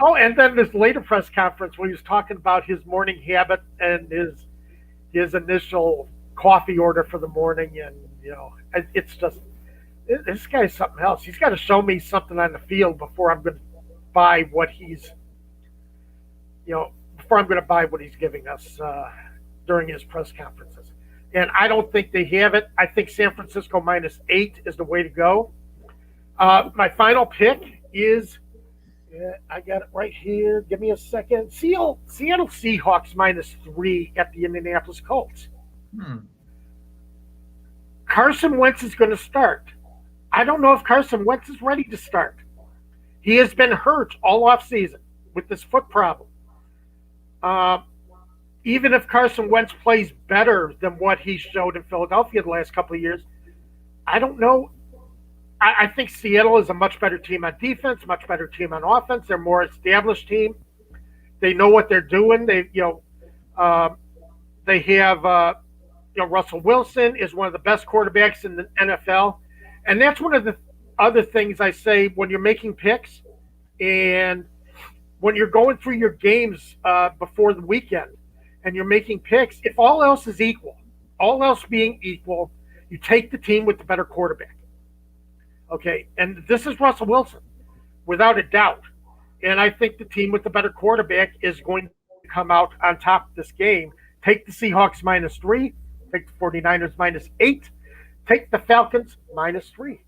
Oh, and then this later press conference where he was talking about his morning habit and his initial coffee order for the morning, and it's just this guy's something else. He's got to show me something on the field before I'm going to buy what he's giving us during his press conferences. And I don't think they have it. I think San Francisco -8 is the way to go. My final pick is, I got it right here. Give me a second. Seattle Seahawks -3 at the Indianapolis Colts. Carson Wentz is going to start. I don't know if Carson Wentz is ready to start. He has been hurt all offseason with this foot problem. Even if Carson Wentz plays better than what he showed in Philadelphia the last couple of years, I don't know. I think Seattle is a much better team on defense, much better team on offense. They're a more established team. They know what they're doing. They have Russell Wilson is one of the best quarterbacks in the NFL, and that's one of the other things I say when you're making picks and when you're going through your games before the weekend and you're making picks. If all else is equal, all else being equal, you take the team with the better quarterback. Okay, and this is Russell Wilson, without a doubt. And I think the team with the better quarterback is going to come out on top of this game. Take the Seahawks -3, take the 49ers -8, take the Falcons -3.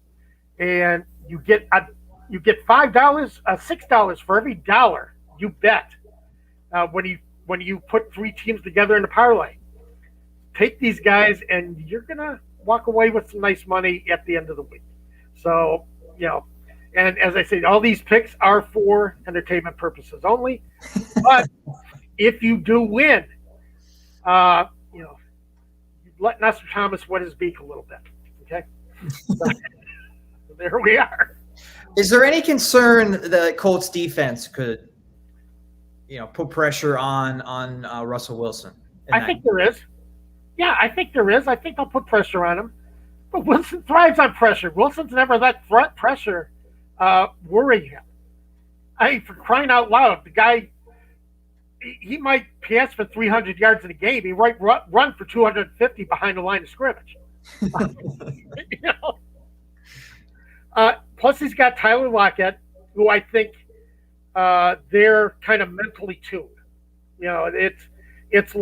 And you get $5, $6 for every dollar you bet when you put three teams together in a parlay. Take these guys, and you're gonna walk away with some nice money at the end of the week. So, and as I say, all these picks are for entertainment purposes only. But if you do win, you let Nestor Thomas wet his beak a little bit. Okay, so, there we are. Is there any concern that Colts defense could, put pressure on Russell Wilson? I think there is. Yeah, I think there is. I think they'll put pressure on him. But Wilson thrives on pressure. Wilson's never let pressure worry him. For crying out loud, the guy, he might pass for 300 yards in a game. He might run for 250 behind the line of scrimmage. Plus, he's got Tyler Lockett, who I think they're kind of mentally tuned. It's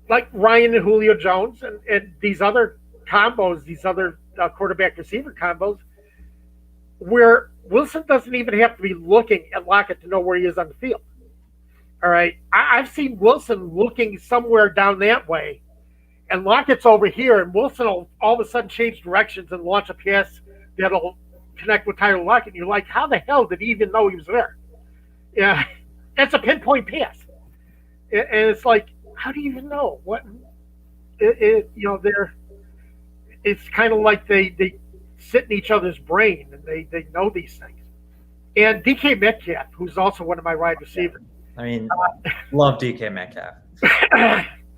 like Ryan and Julio Jones and these other combos, these other quarterback receiver combos, where Wilson doesn't even have to be looking at Lockett to know where he is on the field. All right. I've seen Wilson looking somewhere down that way, and Lockett's over here, and Wilson will all of a sudden change directions and launch a pass that'll connect with Tyler Lockett. And you're like, how the hell did he even know he was there? Yeah, that's a pinpoint pass. And it's like, how do you even know what? It's kind of like they sit in each other's brain and they know these things. And DK Metcalf, who's also one of my wide receivers. I mean, love DK Metcalf.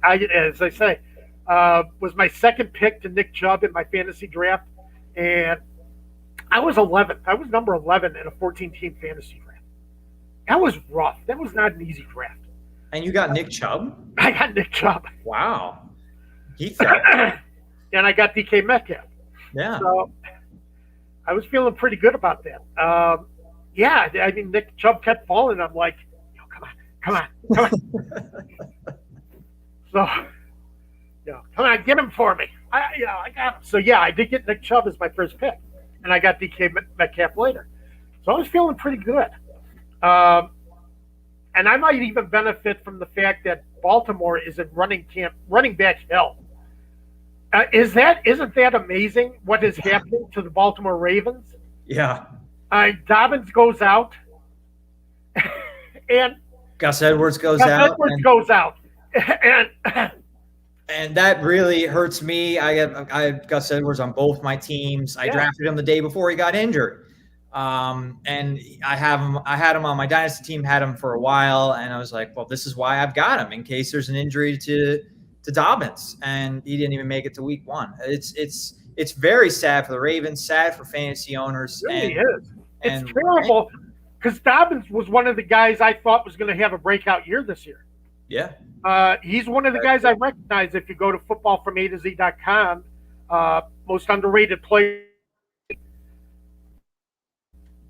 As I say, was my second pick to Nick Chubb in my fantasy draft, and I was 11th. I was number 11 in a 14-team fantasy draft. That was rough. That was not an easy draft. And you got Nick Chubb? I got Nick Chubb. Wow. And I got DK Metcalf. Yeah. So I was feeling pretty good about that. Yeah, I mean, Nick Chubb kept falling. I'm like, come on. So, come on, get him for me. I got him. So, yeah, I did get Nick Chubb as my first pick, and I got DK Metcalf later. So I was feeling pretty good. And I might even benefit from the fact that Baltimore is in running back hell. Isn't that amazing what is happening to the Baltimore Ravens? Yeah. Dobbins goes out, and Gus Edwards goes out. And that really hurts me. I have Gus Edwards on both my teams. I drafted him the day before he got injured. And I had him on my dynasty team, had him for a while, and I was like, well, this is why I've got him in case there's an injury to Dobbins, and he didn't even make it to week 1. It's very sad for the Ravens, sad for fantasy owners. It really is. It's terrible because Dobbins was one of the guys I thought was going to have a breakout year this year. Yeah. He's one of the guys I recognize if you go to footballfromatozz.com. Most underrated player.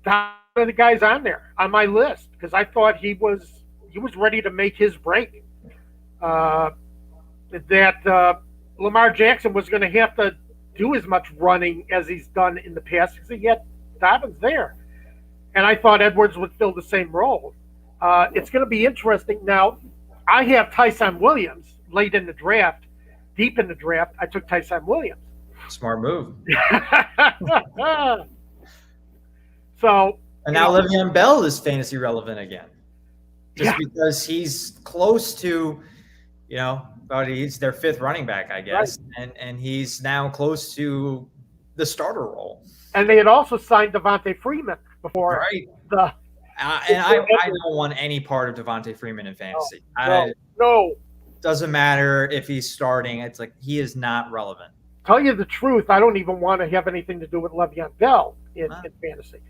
One of the guys on there on my list because I thought he was ready to make his break. That Lamar Jackson was going to have to do as much running as he's done in the past because he had Dobbins there. And I thought Edwards would fill the same role. It's going to be interesting. Now, I have Tyson Williams late in the draft, deep in the draft. I took Tyson Williams. Smart move. So, and now Le'Veon Bell is fantasy relevant again. Just because he's close to, he's their fifth running back, I guess. Right. And he's now close to the starter role. And they had also signed Devontae Freeman before. Right. I don't want any part of Devontae Freeman in fantasy. No. Doesn't matter if he's starting. It's like he is not relevant. Tell you the truth, I don't even want to have anything to do with Le'Veon Bell in fantasy.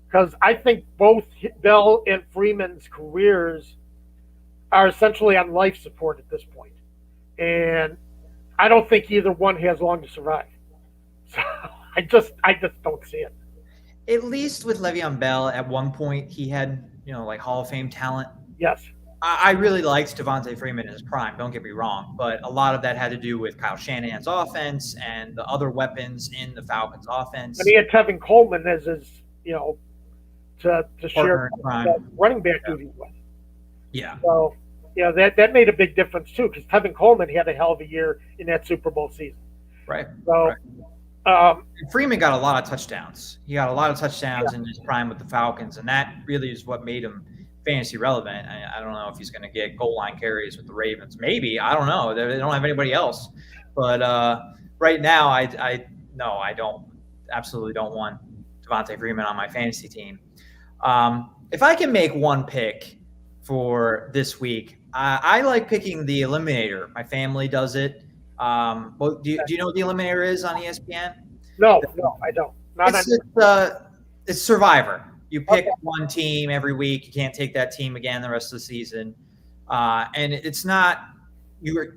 Because I think both Bell and Freeman's careers are essentially on life support at this point. And I don't think either one has long to survive. So I just don't see it. At least with Le'Veon Bell, at one point he had, like Hall of Fame talent. Yes. I really liked Devontae Freeman in his prime, don't get me wrong. But a lot of that had to do with Kyle Shanahan's offense and the other weapons in the Falcons offense. And he had Tevin Coleman as his, to share running back duty with. Yeah. So, that made a big difference too, because Tevin Coleman had a hell of a year in that Super Bowl season. Right. So, Freeman got a lot of touchdowns. He got a lot of touchdowns in his prime with the Falcons, and that really is what made him fantasy relevant. I don't know if he's going to get goal line carries with the Ravens. Maybe. I don't know. They don't have anybody else. But right now, I absolutely don't want Devontae Freeman on my fantasy team. If I can make one pick for this week, I like picking the Eliminator. My family does it. Do you know what the Eliminator is on ESPN? No, I don't. It's Survivor. You pick one team every week. You can't take that team again the rest of the season. And it's not you're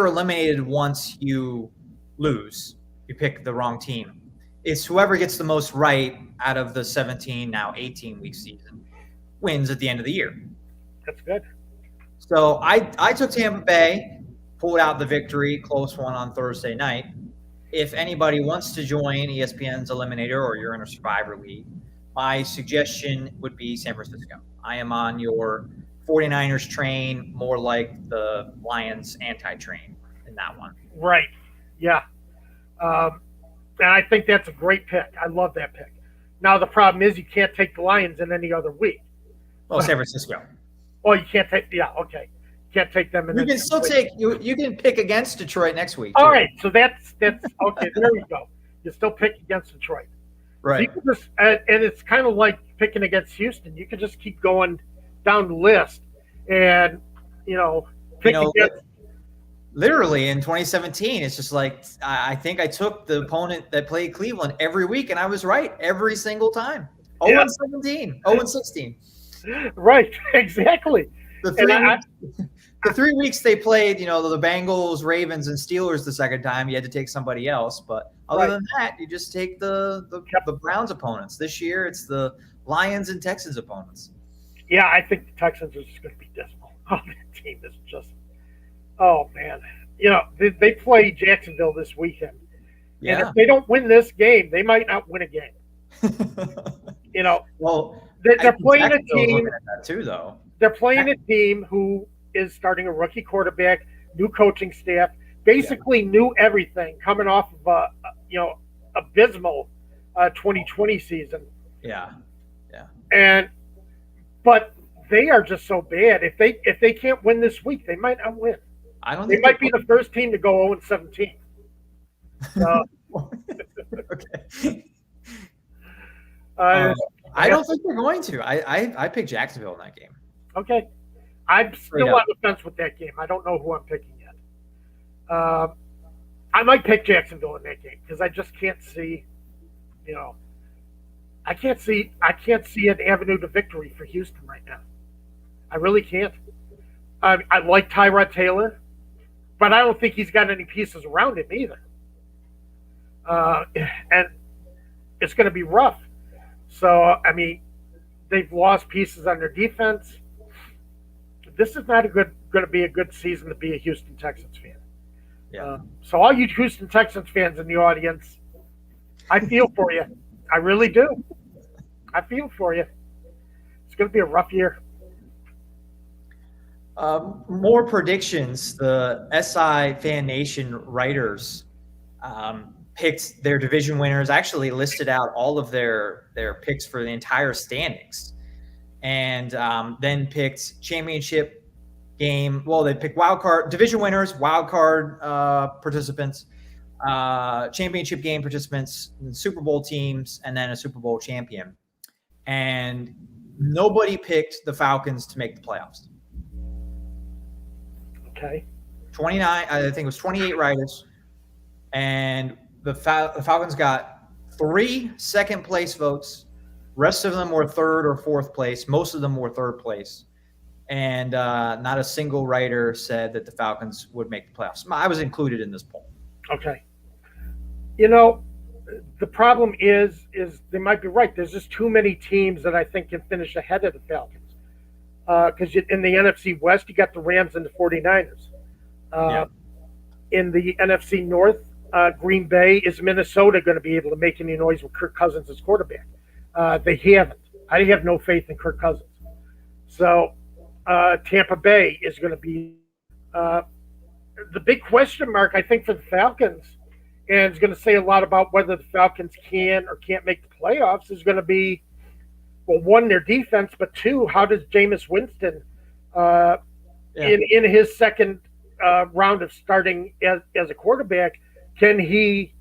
eliminated once you lose. You pick the wrong team. It's whoever gets the most right out of the 17, now 18-week season wins at the end of the year. That's good. So I took Tampa Bay, pulled out the victory, close one on Thursday night. If anybody wants to join ESPN's Eliminator or you're in a Survivor League, my suggestion would be San Francisco. I am on your 49ers train, more like the Lions anti-train in that one. Right. Yeah. And I think that's a great pick. I love that pick. Now, the problem is you can't take the Lions in any other week. Well, San Francisco. Oh, you can't take – yeah, okay. You can't take them in You can still take – you can pick against Detroit next week. All right. So that's – okay, there we go. You still pick against Detroit. Right. So you can just, and it's kind of like picking against Houston. You can just keep going down the list and, pick against. Literally in 2017, it's just like I think I took the opponent that played Cleveland every week, and I was right every single time. 0-17, 0-16. Right, exactly. The 3 weeks they played, the Bengals, Ravens, and Steelers the second time, you had to take somebody else. But other than that, you just take the Browns opponents. This year, it's the Lions and Texans opponents. Yeah, I think the Texans are just going to be dismal. Oh, that team is just – oh, man. They play Jacksonville this weekend. Yeah. And if they don't win this game, they might not win a game. Well, they're playing a team at that too, though. They're playing a team who is starting a rookie quarterback, new coaching staff, basically new everything, coming off of abysmal 2020 season. Yeah. But they are just so bad. If they can't win this week, they might not win. They might be the first team to go 0-17. Okay. I don't think they're going to. I picked Jacksonville in that game. Okay. I'm still on the fence with that game. I don't know who I'm picking yet. I might pick Jacksonville in that game because I just can't see, I can't see an avenue to victory for Houston right now. I really can't. I like Tyrod Taylor, but I don't think he's got any pieces around him either. And it's going to be rough. So, I mean, they've lost pieces on their defense. This is not going to be a good season to be a Houston Texans fan. Yeah. So all you Houston Texans fans in the audience, I feel for you. I really do. I feel for you. It's going to be a rough year. More predictions. The SI Fan Nation writers picked their division winners, actually listed out all of their picks for the entire standings, and then picked championship game. Well, they picked wild card division winners, wild card participants, championship game participants, Super Bowl teams, and then a Super Bowl champion. And nobody picked the Falcons to make the playoffs. Okay. 29, I think it was 28 writers, and the Falcons got 3 second-place votes. Rest of them were third or fourth place. Most of them were third place. And not a single writer said that the Falcons would make the playoffs. I was included in this poll. Okay. You know, the problem is they might be right. There's just too many teams that I think can finish ahead of the Falcons. Because in the NFC West, you got the Rams and the 49ers. In the NFC North, Green Bay, is Minnesota going to be able to make any noise with Kirk Cousins as quarterback? They haven't. I have no faith in Kirk Cousins. So Tampa Bay is going to be the big question mark, I think, for the Falcons, and it's going to say a lot about whether the Falcons can or can't make the playoffs, is going to be, well, one, their defense, but two, how does Jameis Winston, in his second round of starting as a quarterback, can he,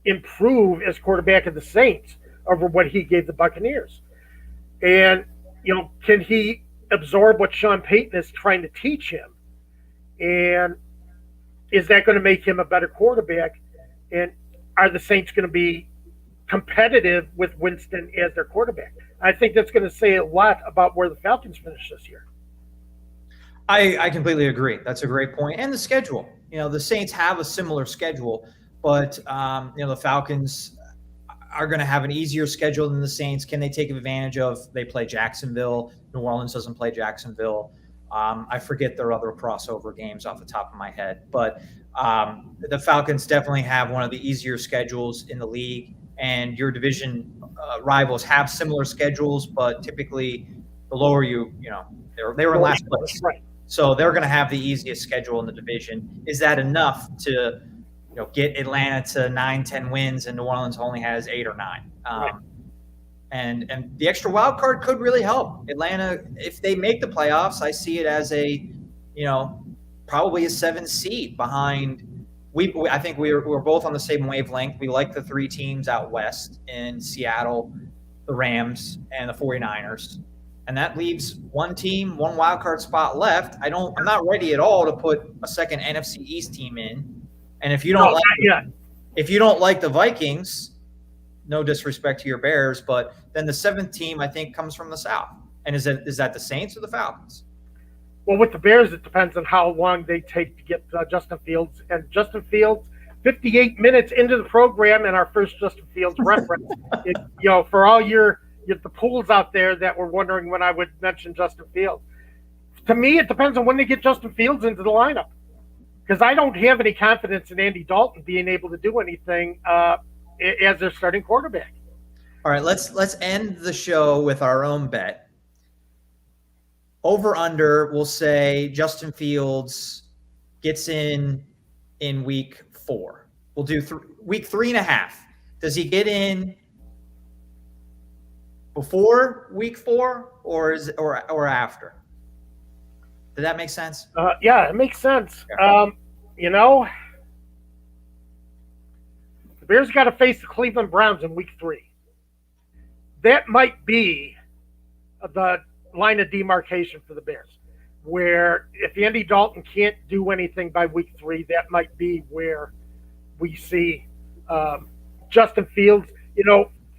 improve as quarterback of the Saints over what he gave the Buccaneers? And, can he absorb what Sean Payton is trying to teach him? And is that going to make him a better quarterback? And are the Saints going to be competitive with Winston as their quarterback? I think that's going to say a lot about where the Falcons finish this year. I completely agree. That's a great point. And the schedule. The Saints have a similar schedule, but the Falcons are going to have an easier schedule than the Saints. Can they take advantage of? They play Jacksonville. New Orleans doesn't play Jacksonville. I forget their other crossover games off the top of my head, but the Falcons definitely have one of the easier schedules in the league. And your division rivals have similar schedules, but typically the lower they were in last place. Right. So they're going to have the easiest schedule in the division. Is that enough to, get Atlanta to 9-10 wins, and New Orleans only has 8 or 9? Right. And the extra wild card could really help Atlanta if they make the playoffs. I see it as a, probably a 7 seed behind. I think we're both on the same wavelength. We like the 3 teams out west in Seattle, the Rams, and the 49ers. And that leaves one team, one wild card spot left. I'm not ready at all to put a second NFC East team in. And if you don't if you don't like the Vikings, no disrespect to your Bears, but then the 7th team I think comes from the South. And is that the Saints or the Falcons? Well, with the Bears, it depends on how long they take to get Justin Fields. And Justin Fields, 58 minutes into the program, and our first Justin Fields reference. For all the pools out there that were wondering when I would mention Justin Fields. To me, it depends on when they get Justin Fields into the lineup. Because I don't have any confidence in Andy Dalton being able to do anything as their starting quarterback. All right, let's end the show with our own bet. Over under, we'll say Justin Fields gets in week 4. We'll do week 3.5. Does he get in before week 4 or after? Did that make sense? Yeah, it makes sense. Yeah. The Bears got to face the Cleveland Browns in week 3. That might be the line of demarcation for the Bears, where if Andy Dalton can't do anything by week 3, that might be where we see Justin Fields.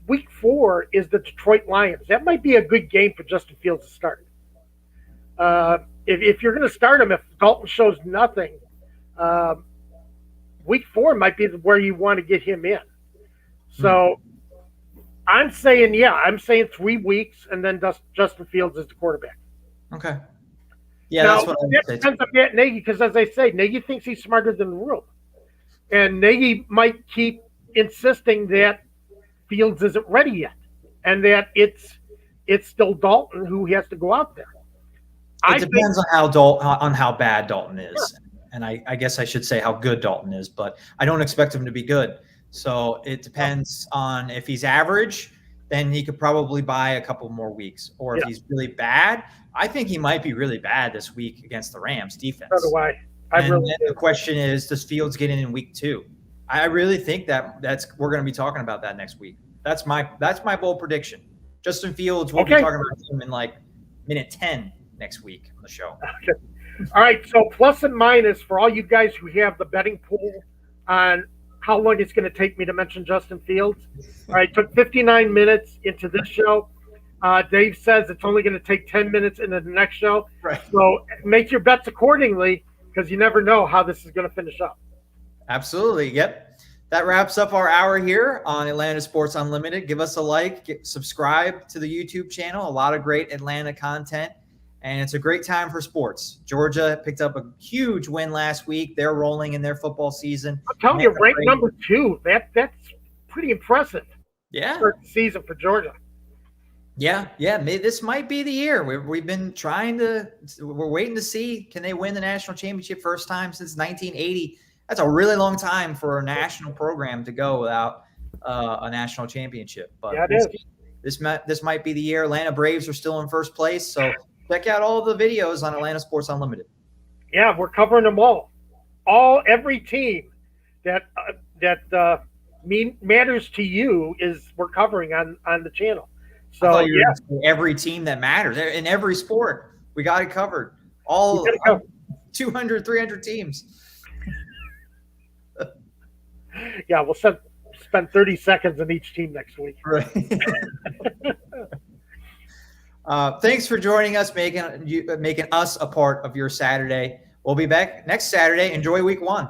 week 4 is the Detroit Lions. That might be a good game for Justin Fields to start. If you're going to start him, if Dalton shows nothing, week 4 might be where you want to get him in. So I'm saying 3 weeks, and then Justin Fields is the quarterback. Okay. Yeah, now, that's what I would say. Depends on Matt Nagy, because as I say, Nagy thinks he's smarter than the room. And Nagy might keep insisting that Fields isn't ready yet, and that it's still Dalton who has to go out there. It depends on how bad Dalton is, and I guess I should say how good Dalton is, but I don't expect him to be good. So it depends on if he's average, then he could probably buy a couple more weeks, or if he's really bad, I think he might be really bad this week against the Rams defense. So do I. The question is, does Fields get in week 2? I really think we're going to be talking about that next week. That's my bold prediction. Justin Fields, we'll be talking about him in like minute 10 next week on the show. Okay. All right, so plus and minus for all you guys who have the betting pool on how long it's going to take me to mention Justin Fields. All right, took 59 minutes into this show. Dave says it's only going to take 10 minutes into the next show. Right. So make your bets accordingly, because you never know how this is going to finish up. Absolutely. Yep. That wraps up our hour here on Atlanta Sports Unlimited. Give us a like, subscribe to the YouTube channel. A lot of great Atlanta content, and it's a great time for sports. Georgia picked up a huge win last week. They're rolling in their football season. I'm telling you, ranked number 2. That's pretty impressive. Yeah. Start the season for Georgia. Yeah. This might be the year. We've been we're waiting to see, can they win the national championship first time since 1980? That's a really long time for a national program to go without a national championship. But yeah, it is. This might be the year. Atlanta Braves are still in first place, so check out all the videos on Atlanta Sports Unlimited. Yeah, we're covering them all. Every team that matters to you we're covering on the channel. So every team that matters in every sport, we got it covered. All 200, 300 teams. Yeah, we'll spend 30 seconds on each team next week. Right. Thanks for joining us, making us a part of your Saturday. We'll be back next Saturday. Enjoy week 1.